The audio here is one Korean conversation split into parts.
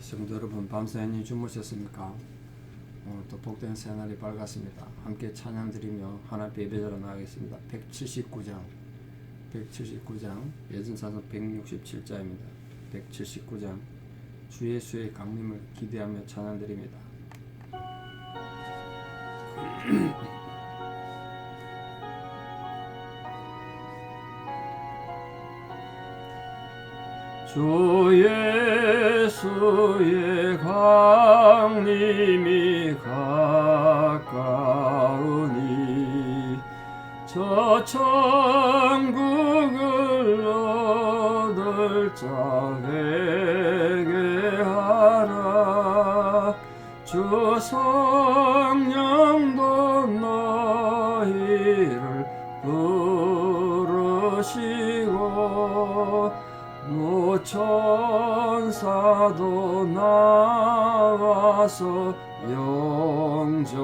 성도 여러분, 밤새니 주무셨습니까? 오늘 또 복된 새날이 밝았습니다. 함께 찬양 드리며 하나님 예배자로 나가겠습니다. 179장 예전사상 167자입니다. 179장 주 예수의 강림을 기대하며 찬양 드립니다. 주 예수의 강림이 가까우니 저 천국을 얻을 자 회개하라. 주 성령도 너희를 부르시고 천사도 나와서 영접하네.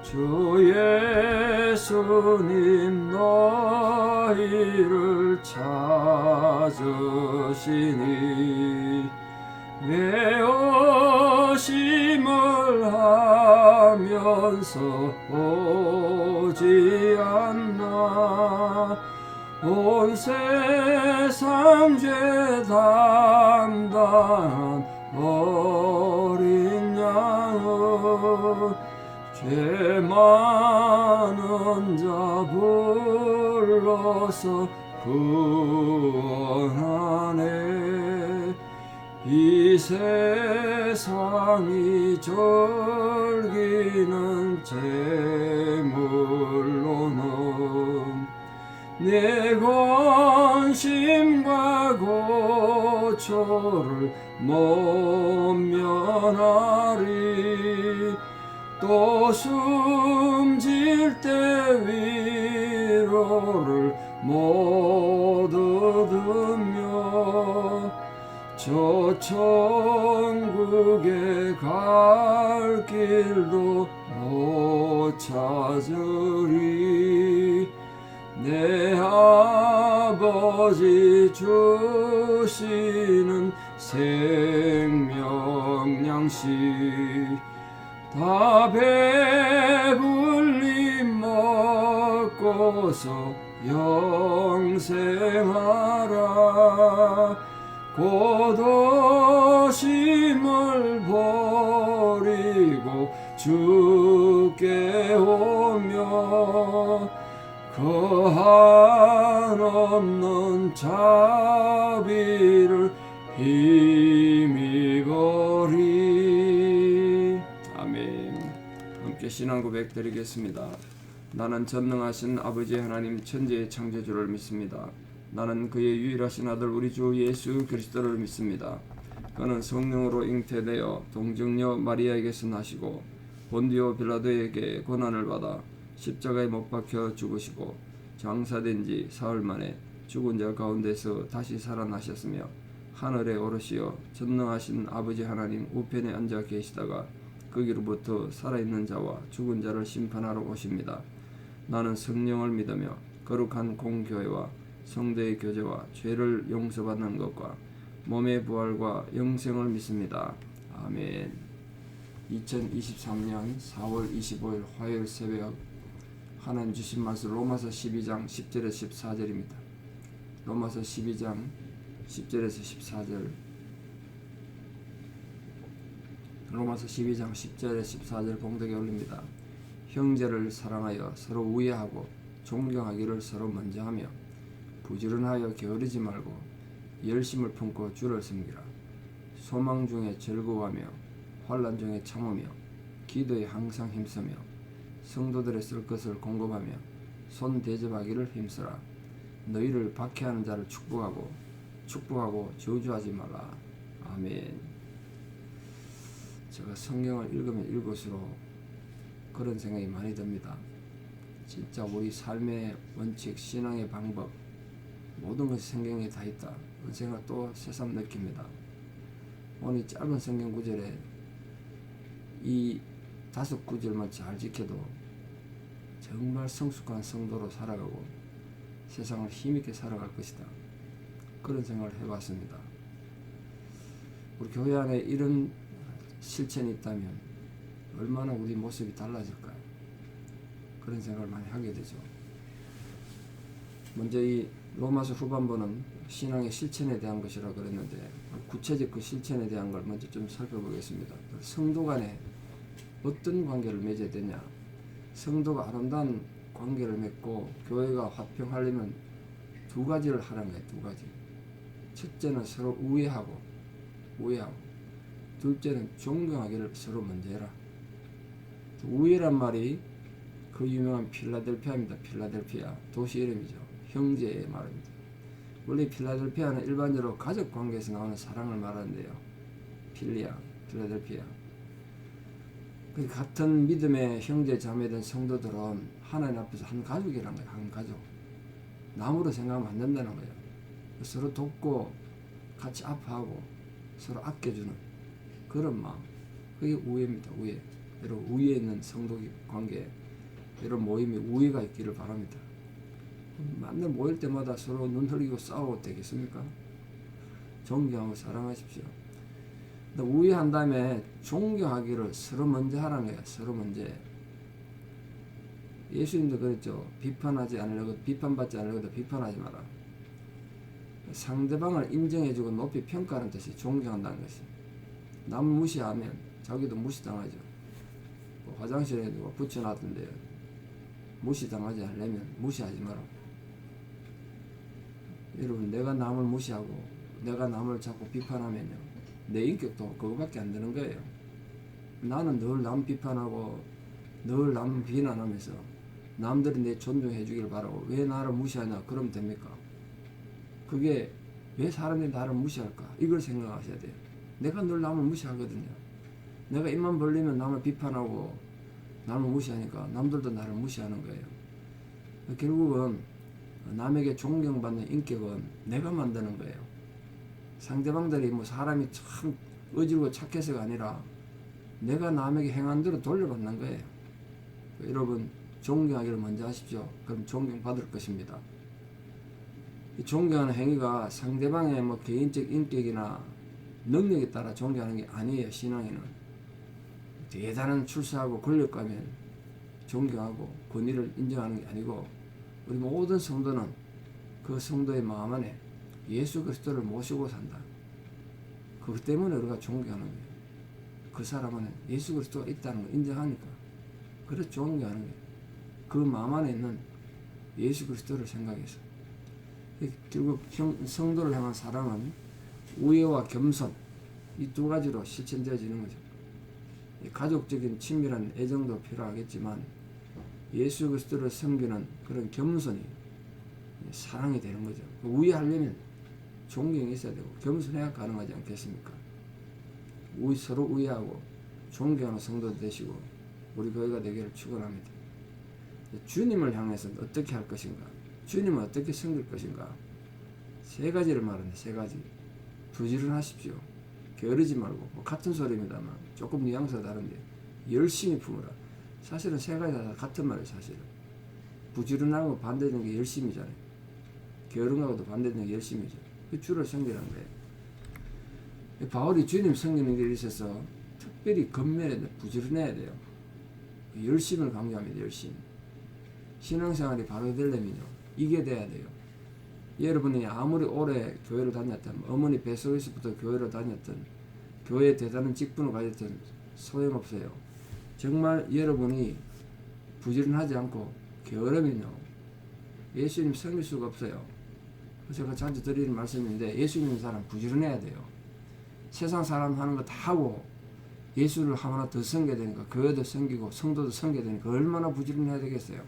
주 예수님 너희를 찾으시니 외어심을 하면서 오지 않나. 온 세상 죄 담당한 어린 양은 죄 많은 자 불러서 구원하네. 이 세상이 즐기는 재물로는 내 권심과 고초를 못 면하리. 또 숨질 때 위로를 못 얻으며 저 천국에 갈 길도 못 찾으리. 내 아버지 주시는 생명양식 다 배불리 먹고서 영생하라. 고도심을 버리고 주께 오며 그 한없는 자비를 힘입으리. 아멘. 함께 신앙 고백 드리겠습니다. 나는 전능하신 아버지 하나님 천지의 창조주를 믿습니다. 나는 그의 유일하신 아들 우리 주 예수 그리스도를 믿습니다. 그는 성령으로 잉태되어 동정녀 마리아에게서 나시고 본디오 빌라도에게 고난을 받아 십자가에 못 박혀 죽으시고 장사된 지 사흘 만에 죽은 자 가운데서 다시 살아나셨으며 하늘에 오르시어 전능하신 아버지 하나님 우편에 앉아 계시다가 거기로부터 살아있는 자와 죽은 자를 심판하러 오십니다. 나는 성령을 믿으며 거룩한 공교회와 성도의 교제와 죄를 용서받는 것과 몸의 부활과 영생을 믿습니다. 아멘. 2023년 4월 25일 화요일 새벽 하나님 주신 말씀 로마서 12장 10절에서 14절입니다. 로마서 12장 10절에서 14절 로마서 12장 10절에서 14절 봉독에 올립니다. 형제를 사랑하여 서로 우애하고 존경하기를 서로 먼저 하며 부지런하여 게으르지 말고 열심을 품고 주를 섬기라. 소망 중에 즐거워하며 환난 중에 참으며 기도에 항상 힘쓰며 성도들의 쓸 것을 공급하며 손 대접하기를 힘쓰라. 너희를 박해하는 자를 축복하고 저주하지 말라. 아멘. 제가 성경을 읽으면 읽을수록 그런 생각이 많이 듭니다. 진짜 우리 삶의 원칙, 신앙의 방법 모든 것이 성경에 다 있다. 그런 생각 또 새삼 느낍니다. 오늘 짧은 성경 구절에 이 5구절만 잘 지켜도 정말 성숙한 성도로 살아가고 세상을 힘있게 살아갈 것이다. 그런 생각을 해봤습니다. 우리 교회 안에 이런 실천이 있다면 얼마나 우리 모습이 달라질까요? 그런 생각을 많이 하게 되죠. 먼저 이 로마서 후반부는 신앙의 실천에 대한 것이라 그랬는데 구체적 그 실천에 대한 걸 먼저 좀 살펴보겠습니다. 성도 간에 어떤 관계를 맺어야 되냐? 성도가 아름다운 관계를 맺고 교회가 화평하려면 두 가지를 하는 거예요. 두 가지. 첫째는 서로 우애하고 둘째는 존경하기를 서로 먼저 해라. 우애란 말이 그 유명한 필라델피아입니다. 필라델피아 도시 이름이죠. 형제의 말입니다. 원래 필라델피아는 일반적으로 가족 관계에서 나오는 사랑을 말하는데요. 필라델피아. 같은 믿음의 형제 자매된 성도들은 하나님 앞에서 한 가족이란 거예요. 한 가족. 남으로 생각하면 안 된다는 거예요. 서로 돕고 같이 아파하고 서로 아껴주는 그런 마음. 그게 우애입니다. 우애. 여러분 우애에 있는 성도 관계, 이런 모임에 우애가 있기를 바랍니다. 맨날 모일 때마다 서로 눈 흘리고 싸우고 되겠습니까? 존경하고 사랑하십시오. 우애한 다음에 존경하기를 서로 먼저 하라는 거예요. 서로 먼저. 예수님도 그랬죠. 비판받지 않으려고 비판하지 마라. 상대방을 인정해주고 높이 평가하는 뜻이 존경한다는 것이. 남 무시하면 자기도 무시당하죠. 화장실에 누가 붙여놨던데 무시당하지 않으려면 무시하지 마라. 여러분 내가 남을 무시하고 내가 남을 자꾸 비판하면요 내 인격도 그거밖에 안 되는 거예요. 나는 늘 남 비판하고 늘 남 비난하면서 남들이 내 존중해 주길 바라고 왜 나를 무시하냐 그러면 됩니까? 그게 왜 사람들이 나를 무시할까? 이걸 생각하셔야 돼요. 내가 늘 남을 무시하거든요. 내가 입만 벌리면 남을 비판하고 남을 무시하니까 남들도 나를 무시하는 거예요. 결국은 남에게 존경받는 인격은 내가 만드는 거예요. 상대방들이 뭐 사람이 참 어지르고 착해서가 아니라 내가 남에게 행한 대로 돌려받는 거예요. 여러분 존경하기를 먼저 하십시오. 그럼 존경받을 것입니다. 이 존경하는 행위가 상대방의 뭐 개인적 인격이나 능력에 따라 존경하는 게 아니에요. 신앙에는 대단한 출세하고 권력가면 존경하고 권위를 인정하는 게 아니고 우리 모든 성도는 그 성도의 마음 안에 예수 그리스도를 모시고 산다. 그것 때문에 우리가 존경하는 거예요. 그 사람 안에 예수 그리스도가 있다는 걸 인정하니까 그래서 존경하는 거예요. 그 마음 안에 있는 예수 그리스도를 생각해서 결국 성도를 향한 사랑은 우애와 겸손 이 두 가지로 실천되어지는 거죠. 가족적인 친밀한 애정도 필요하겠지만 예수 그리스도를 섬기는 그런 겸손이 사랑이 되는 거죠. 우애하려면 존경이 있어야 되고 겸손해야 가능하지 않겠습니까? 서로 우애하고 존경하는 성도 되시고 우리 교회가 되기를 축원합니다. 주님을 향해서 어떻게 할 것인가? 주님은 어떻게 섬길 것인가? 세 가지를 말하는데 세 가지. 부지런하십시오. 게으르지 말고 뭐 같은 소리입니다만 조금 뉘앙스가 다른데 열심히 품으라. 사실은 세 가지 다 같은 말이에요. 사실은 부지런하고 반대되는 게 열심이잖아요. 게으름하고도 반대되는 게 열심이죠. 그 주를 섬기라는 거예요. 바울이 주님 섬기는 데 있어서 특별히 건면해야 돼요. 부지런해야 돼요. 열심을 강조합니다. 열심. 신앙생활이 바로 되려면요 이게 돼야 돼요. 여러분이 아무리 오래 교회를 다녔던 어머니 뱃속에서부터 교회를 다녔던 교회에 대단한 직분을 가졌던 소용없어요. 정말 여러분이 부지런하지 않고 게으르면요 예수님 섬길 수가 없어요. 제가 자주 드리는 말씀인데 예수 믿는 사람 부지런해야 돼요. 세상 사람 하는 거 다 하고 예수를 하나 더 섬겨야 되니까 교회도 섬기고 성도도 섬겨야 되니까 얼마나 부지런해야 되겠어요.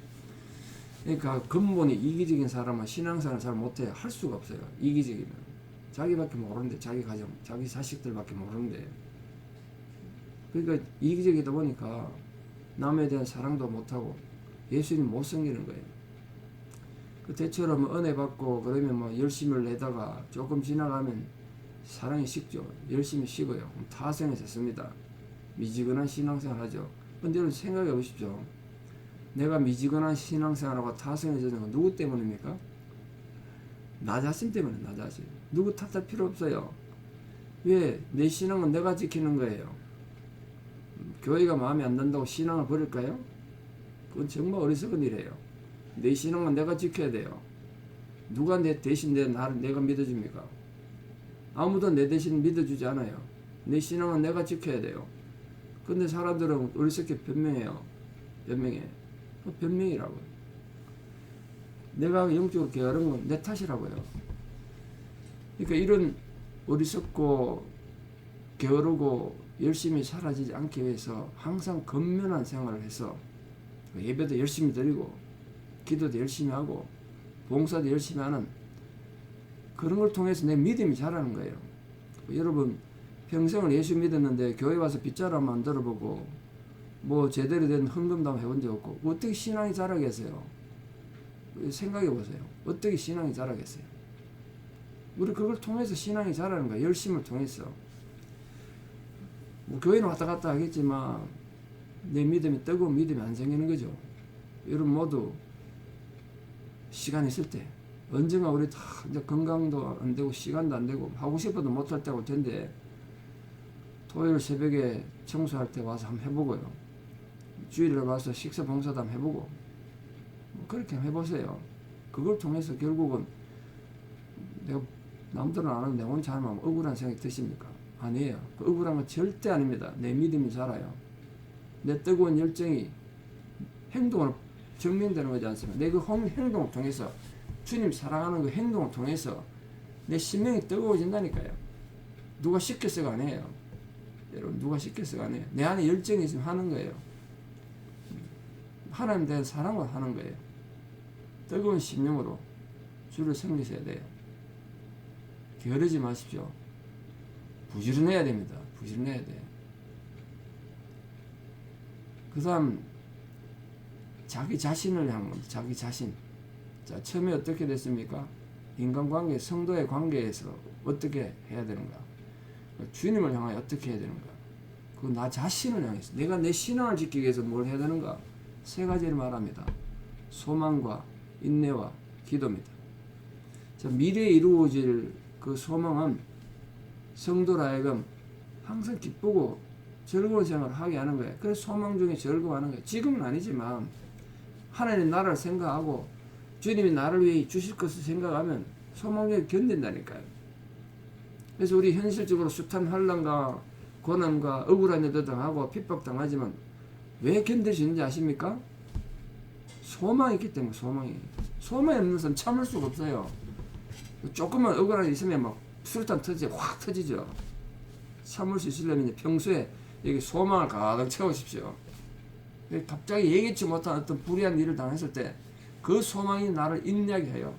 그러니까 근본이 이기적인 사람은 신앙생활을 잘 못해요. 할 수가 없어요. 이기적이면 자기밖에 모르는데 자기 가정 자기 자식들밖에 모르는데 그러니까 이기적이다 보니까 남에 대한 사랑도 못하고 예수님 못 섬기는 거예요. 그 때처럼 은혜 받고 그러면 뭐 열심을 내다가 조금 지나가면 사랑이 식죠. 열심히 식어요. 타성이 됐습니다. 미지근한 신앙생활 하죠. 근데 여러분 생각해 보십시오. 내가 미지근한 신앙생활하고 타성해지는 건 누구 때문입니까? 나 자신 때문에 나 자신. 누구 탓할 필요 없어요. 왜? 내 신앙은 내가 지키는 거예요. 교회가 마음에 안 든다고 신앙을 버릴까요? 그건 정말 어리석은 일이에요. 내 신앙은 내가 지켜야 돼요. 누가 내 대신 내가 믿어줍니까? 아무도 내 대신 믿어주지 않아요. 내 신앙은 내가 지켜야 돼요. 근데 사람들은 어리석게 변명해요. 변명해. 변명이라고. 내가 영적으로 게으른 건 내 탓이라고요. 그러니까 이런 어리석고 게으르고 열심히 살아지지 않기 위해서 항상 건면한 생활을 해서 예배도 열심히 드리고 기도도 열심히 하고 봉사도 열심히 하는 그런 걸 통해서 내 믿음이 자라는 거예요. 여러분 평생을 예수 믿었는데 교회 와서 빗자루 만들어 보고 뭐 제대로 된 헌금도 해본 적 없고 어떻게 신앙이 자라겠어요? 생각해 보세요. 어떻게 신앙이 자라겠어요? 우리 그걸 통해서 신앙이 자라는 거야. 열심을 통해서. 뭐 교회는 왔다 갔다 하겠지만 내 믿음이 뜨거운 믿음이 안 생기는 거죠. 여러분 모두 시간 있을 때 언젠가 우리 다 이제 건강도 안 되고 시간도 안 되고 하고 싶어도 못할 때가 올 텐데 토요일 새벽에 청소할 때 와서 한번 해보고요. 주일에 와서 식사 봉사도 한번 해보고 뭐 그렇게 한번 해보세요. 그걸 통해서 결국은 내가 남들은 안 하는데 혼자 하면 억울한 생각이 드십니까? 아니에요. 그 억울한 건 절대 아닙니다. 내 믿음이 자라요. 내 뜨거운 열정이 행동으로 증명되는 거지 않습니까? 내 그 행동을 통해서 주님 사랑하는 그 행동을 통해서 내 심령이 뜨거워진다니까요. 누가 시켜서가 아니에요. 여러분 누가 시켜서가 아니에요. 내 안에 열정이 있으면 하는 거예요. 하나님 대한 사랑으로 하는 거예요. 뜨거운 심령으로 주를 섬기셔야 돼요. 게으르지 마십시오. 부지런해야 됩니다. 부지런해야 돼요. 그 다음 자기 자신을 향한 겁니다. 자기 자신. 자, 처음에 어떻게 됐습니까? 인간관계, 성도의 관계에서 어떻게 해야 되는가? 주님을 향하여 어떻게 해야 되는가? 그 나 자신을 향해서 내가 내 신앙을 지키기 위해서 뭘 해야 되는가? 세 가지를 말합니다. 소망과 인내와 기도입니다. 자, 미래에 이루어질 그 소망은 성도로 하여금 항상 기쁘고 즐거운 생활을 하게 하는 거예요. 그래서 소망 중에 즐거워하는 거예요. 지금은 아니지만 하나님 나라를 생각하고 주님이 나를 위해 주실 것을 생각하면 소망 중에 견딘다니까요. 그래서 우리 현실적으로 숱한 환난과 고난과 억울한 일도 당하고 핍박당하지만 왜 견딜 수 있는지 아십니까? 소망이 있기 때문에. 소망이 없는 사람 참을 수가 없어요. 조금만 억울한 일 있으면 막 술탄 터지죠. 확 터지죠. 참을 수 있으려면 이제 평소에 여기 소망을 가득 채우십시오. 갑자기 예기치 못한 어떤 불의한 일을 당했을 때 그 소망이 나를 인내하게 해요.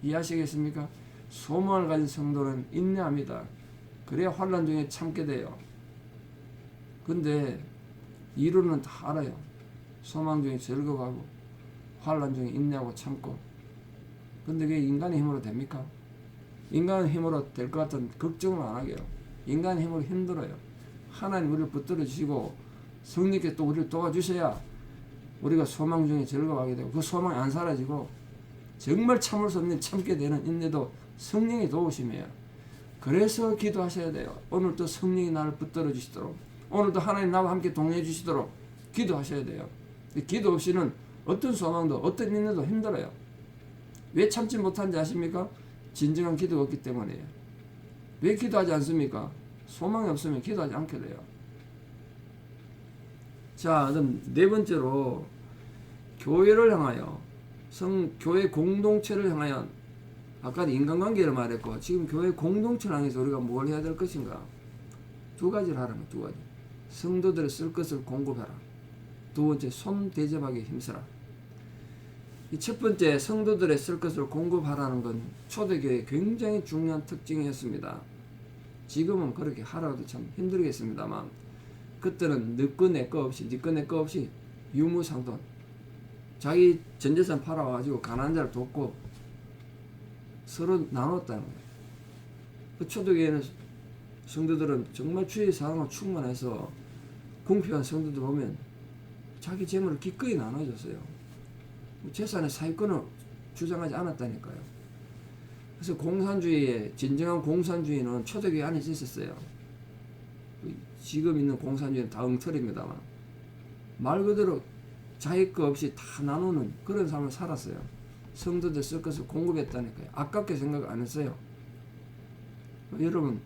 이해하시겠습니까? 소망을 가진 성도는 인내합니다. 그래야 환난 중에 참게 돼요. 근데 이론은 다 알아요. 소망 중에 즐거워하고 환난 중에 인내하고 참고. 근데 그게 인간의 힘으로 됩니까? 인간의 힘으로 될 것 같은 걱정을 안 하게요. 인간의 힘으로 힘들어요. 하나님 우리를 붙들어 주시고 성령께 또 우리를 도와주셔야 우리가 소망 중에 즐거워하게 되고 그 소망이 안 사라지고 정말 참을 수 없는 참게 되는 인내도 성령이 도우심이에요. 그래서 기도하셔야 돼요. 오늘도 성령이 나를 붙들어 주시도록, 오늘도 하나님 나와 함께 동행해 주시도록 기도하셔야 돼요. 기도 없이는 어떤 소망도 어떤 인내도 힘들어요. 왜 참지 못하는지 아십니까? 진정한 기도가 없기 때문이에요. 왜 기도하지 않습니까? 소망이 없으면 기도하지 않게 돼요. 자, 그럼 네 번째로 교회를 향하여 교회 공동체를 향하여 아까 인간관계를 말했고 지금 교회 공동체를 향해서 우리가 뭘 해야 될 것인가? 두 가지를 하라는 거예요. 두 가지. 성도들의 쓸 것을 공급해라. 두 번째, 손 대접하기 힘쓰라. 이 첫 번째 성도들의 쓸 것을 공급하라는 건 초대교회의 굉장히 중요한 특징이었습니다. 지금은 그렇게 하라고도 참 힘들겠습니다만 그때는 너거 내거 없이 니거 내거 없이 유무상돈 자기 전재산 팔아가지고 가난한 자를 돕고 서로 나눴다는 거예요. 그 초대교회는 성도들은 정말 주의 사랑으로 충만해서 궁핍한 성도들 보면 자기 재물을 기꺼이 나눠줬어요. 재산의 사유권을 주장하지 않았다니까요. 그래서 공산주의의 진정한 공산주의는 초대교회 안에 있었어요. 지금 있는 공산주의는 다 엉터리입니다만 말 그대로 자기 거 없이 다 나누는 그런 삶을 살았어요. 성도들 쓸 것을 공급했다니까요. 아깝게 생각 안 했어요. 여러분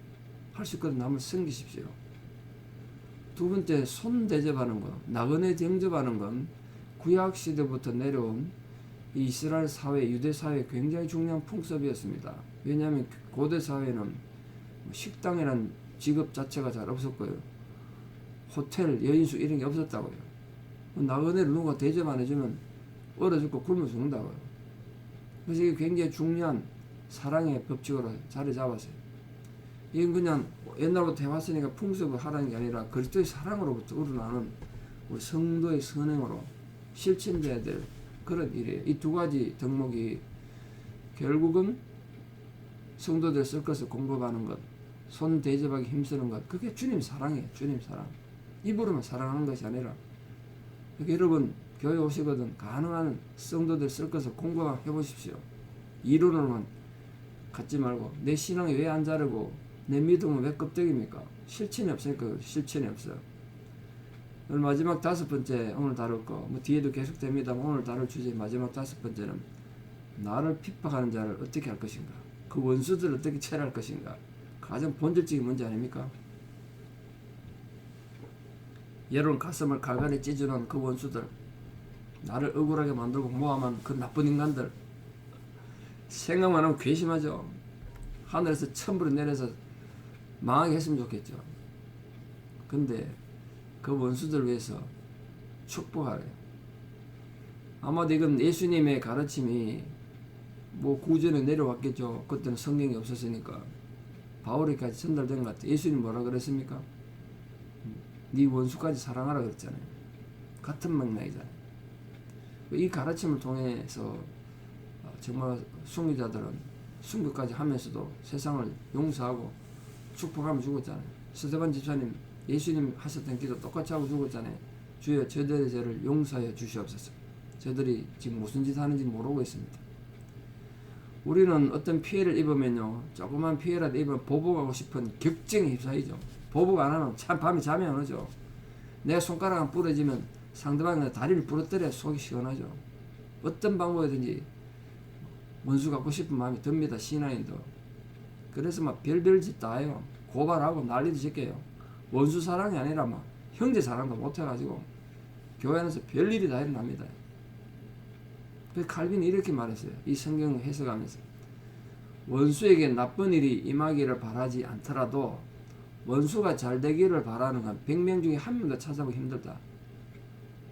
할 수 있거든 남을 섬기십시오. 두 번째, 손 대접하는 것, 나그네 영접하는 건 구약 시대부터 내려온 이 이스라엘 사회, 유대 사회의 굉장히 중요한 풍습이었습니다. 왜냐하면 고대 사회는 식당이란 직업 자체가 잘 없었고요. 호텔, 여인수 이런 게 없었다고요. 나그네를 누가 대접 안 해주면 얼어 죽고 굶어 죽는다고요. 그래서 이게 굉장히 중요한 사랑의 법칙으로 자리 잡았어요. 이건 그냥 옛날부터 해왔으니까 풍습을 하라는 게 아니라 그리스도의 사랑으로부터 우러나는 우리 성도의 선행으로 실천돼야 될 그런 일이에요. 이 두 가지 덕목이 결국은 성도들 쓸 것을 공급하는 것, 손 대접하기 힘쓰는 것, 그게 주님 사랑이에요. 주님 사랑. 입으로만 사랑하는 것이 아니라. 그러니까 여러분 교회 오시거든 가능한 성도들 쓸 것을 공급해 보십시오. 이론으로만 갖지 말고 내 신앙이 왜 안 자르고 내 믿음은 왜 껍데기입니까? 실천이 없으니까 실천이 없어요. 오늘 마지막 다섯 번째 오늘 다룰 거 뭐 뒤에도 계속 됩니다. 오늘 다룰 주제 마지막 다섯 번째는 나를 핍박하는 자를 어떻게 할 것인가, 그 원수들을 어떻게 처리할 것인가. 가장 본질적인 문제 아닙니까? 여러분 가슴을 갈갈이 찢어놓은 그 원수들, 나를 억울하게 만들고 모함한 그 나쁜 인간들, 생각만 하면 괘씸하죠. 하늘에서 천불이 내려서 망하게 했으면 좋겠죠. 근데 그 원수들 위해서 축복하래요. 아마도 이건 예수님의 가르침이 뭐 구전에 내려왔겠죠. 그때는 성경이 없었으니까 바울에까지 전달된 것 같아요. 예수님 뭐라 그랬습니까? 네 원수까지 사랑하라 그랬잖아요. 같은 맥락이잖아요. 이 가르침을 통해서 정말 순교자들은 순교까지 하면서도 세상을 용서하고 축복하며 죽었잖아요. 스데반 집사님 예수님 하셨던 기도 똑같이 하고 죽었잖아요. 주여 저들의 죄를 용서하여 주시옵소서. 저들이 지금 무슨 짓 하는지 모르고 있습니다. 우리는 어떤 피해를 입으면요, 조그만 피해라도 입으면 보복하고 싶은 격정에 휩싸이죠. 보복 안 하면 참 밤에 잠이 안 오죠. 내 손가락 한 부러지면 상대방의 다리를 부러뜨려야 속이 시원하죠. 어떤 방법이든지 원수 갖고 싶은 마음이 듭니다. 신앙인도. 그래서 막 별별 짓 다 해요. 고발하고 난리도 짓게요. 원수 사랑이 아니라 막 형제 사랑도 못해가지고 교회 안에서 별일이 다 일어납니다. 그래서 칼빈이 이렇게 말했어요. 이 성경을 해석하면서 원수에게 나쁜 일이 임하기를 바라지 않더라도 원수가 잘 되기를 바라는 건 100명 중에 한 명도 찾아보기 힘들다.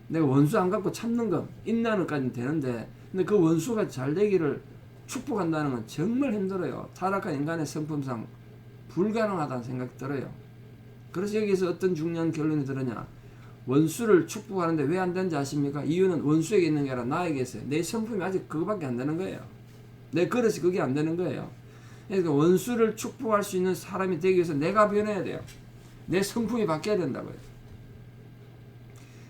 내가 원수 안 갖고 참는 건 인내하는 까지는 되는데 근데 그 원수가 잘 되기를 축복한다는 건 정말 힘들어요. 타락한 인간의 성품상 불가능하다는 생각이 들어요. 그래서 여기서 어떤 중요한 결론이 들었냐, 원수를 축복하는데 왜 안 되는지 아십니까? 이유는 원수에게 있는 게 아니라 나에게 있어요. 내 성품이 아직 그거밖에 안 되는 거예요. 내 그릇이 그게 안 되는 거예요. 그러니까 원수를 축복할 수 있는 사람이 되기 위해서 내가 변해야 돼요. 내 성품이 바뀌어야 된다고요.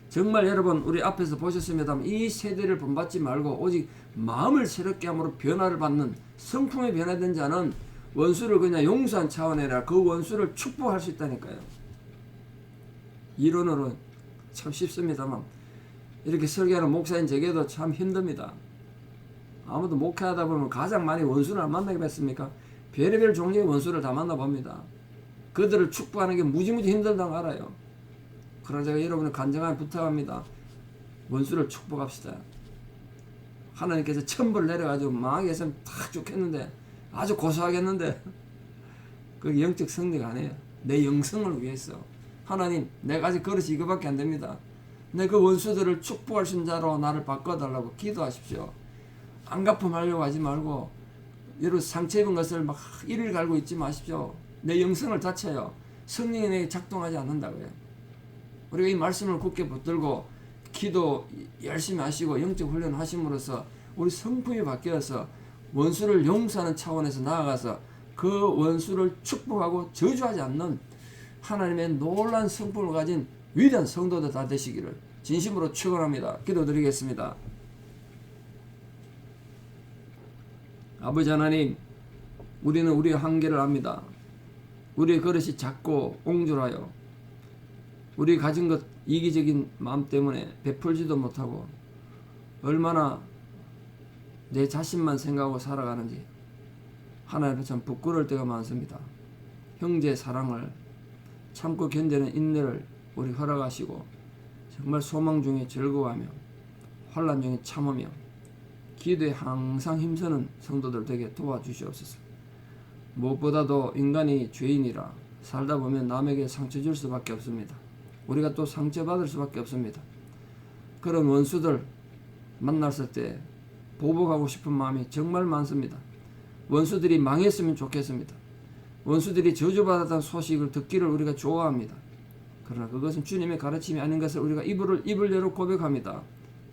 정말 여러분 우리 앞에서 보셨습니다만 이 세대를 본받지 말고 오직 마음을 새롭게 함으로 변화를 받는 성품이 변화된 자는 원수를 그냥 용서한 차원이 아니라 그 원수를 축복할 수 있다니까요. 이론으로 참 쉽습니다만 이렇게 설교하는 목사인 제게도 참 힘듭니다. 아무도 목회하다 보면 가장 많이 원수를 안 만나게 됐습니까? 별의별 종류의 원수를 다 만나봅니다. 그들을 축복하는 게 무지무지 힘들다는 거 알아요. 그러나 제가 여러분을 간절하게 부탁합니다. 원수를 축복합시다. 하나님께서 천벌을 내려가지고 망하게 했으면 다 좋겠는데 아주 고소하겠는데 그게 영적 승리가 아니에요. 내 영성을 위해서. 하나님 내가 아직 그릇이 이거밖에 안 됩니다. 내 그 원수들을 축복할 수 있는 자로 나를 바꿔달라고 기도하십시오. 안갚음하려고 하지 말고 여러분 상처 입은 것을 막 이를 갈고 있지 마십시오. 내 영성을 다쳐요. 성령이 내게 작동하지 않는다고요. 우리가 이 말씀을 굳게 붙들고 기도 열심히 하시고 영적 훈련을 하심으로써 우리 성품이 바뀌어서 원수를 용서하는 차원에서 나아가서 그 원수를 축복하고 저주하지 않는 하나님의 놀라운 성품을 가진 위대한 성도들 다 되시기를 진심으로 축원합니다. 기도드리겠습니다. 아버지 하나님, 우리는 우리의 한계를 압니다. 우리의 그릇이 작고 옹졸하여 우리 가진 것 이기적인 마음 때문에 베풀지도 못하고 얼마나 내 자신만 생각하고 살아가는지 하나님은 참 부끄러울 때가 많습니다. 형제의 사랑을 참고 견디는 인내를 우리 허락하시고 정말 소망 중에 즐거워하며 환난 중에 참으며 기도에 항상 힘쓰는 성도들 되게 도와주시옵소서. 무엇보다도 인간이 죄인이라 살다 보면 남에게 상처 줄 수밖에 없습니다. 우리가 또 상처받을 수밖에 없습니다. 그런 원수들 만났을 때 보복하고 싶은 마음이 정말 많습니다. 원수들이 망했으면 좋겠습니다. 원수들이 저주받았다는 소식을 듣기를 우리가 좋아합니다. 그러나 그것은 주님의 가르침이 아닌 것을 우리가 입을 열어 고백합니다.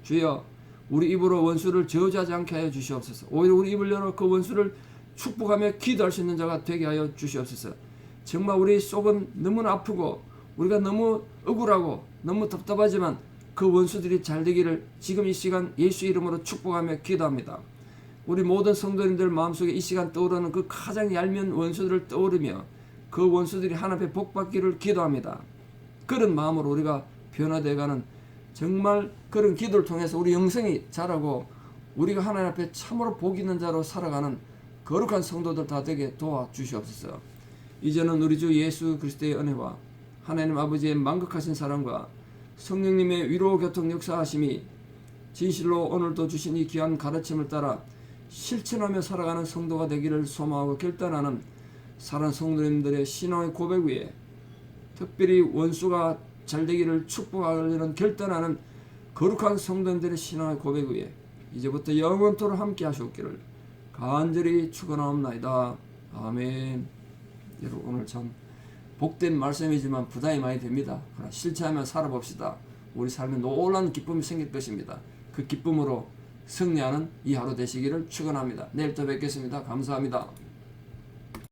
주여, 우리 입으로 원수를 저주하지 않게 하여 주시옵소서. 오히려 우리 입을 열어 그 원수를 축복하며 기도할 수 있는 자가 되게 하여 주시옵소서. 정말 우리 속은 너무나 아프고 우리가 너무 억울하고 너무 답답하지만 그 원수들이 잘 되기를 지금 이 시간 예수 이름으로 축복하며 기도합니다. 우리 모든 성도님들 마음속에 이 시간 떠오르는 그 가장 얄미운 원수들을 떠오르며 그 원수들이 하나님 앞에 복받기를 기도합니다. 그런 마음으로 우리가 변화되어가는 정말 그런 기도를 통해서 우리 영성이 자라고 우리가 하나님 앞에 참으로 복 있는 자로 살아가는 거룩한 성도들 다 되게 도와주시옵소서. 이제는 우리 주 예수 그리스도의 은혜와 하나님 아버지의 만극하신 사랑과 성령님의 위로 교통 역사하심이 진실로 오늘도 주신 이 귀한 가르침을 따라 실천하며 살아가는 성도가 되기를 소망하고 결단하는 사랑하는 성도님들의 신앙의 고백 위에 특별히 원수가 잘 되기를 축복하려는 결단하는 거룩한 성도님들의 신앙의 고백 위에 이제부터 영원토록 함께 하시옵기를 간절히 축원하옵나이다. 아멘. 여러분, 오늘 참 복된 말씀이지만 부담이 많이 됩니다. 그러나 실천하며 살아봅시다. 우리 삶에 놀라운 기쁨이 생길 것입니다. 그 기쁨으로 승리하는 이 하루 되시기를 축원합니다. 내일 또 뵙겠습니다. 감사합니다.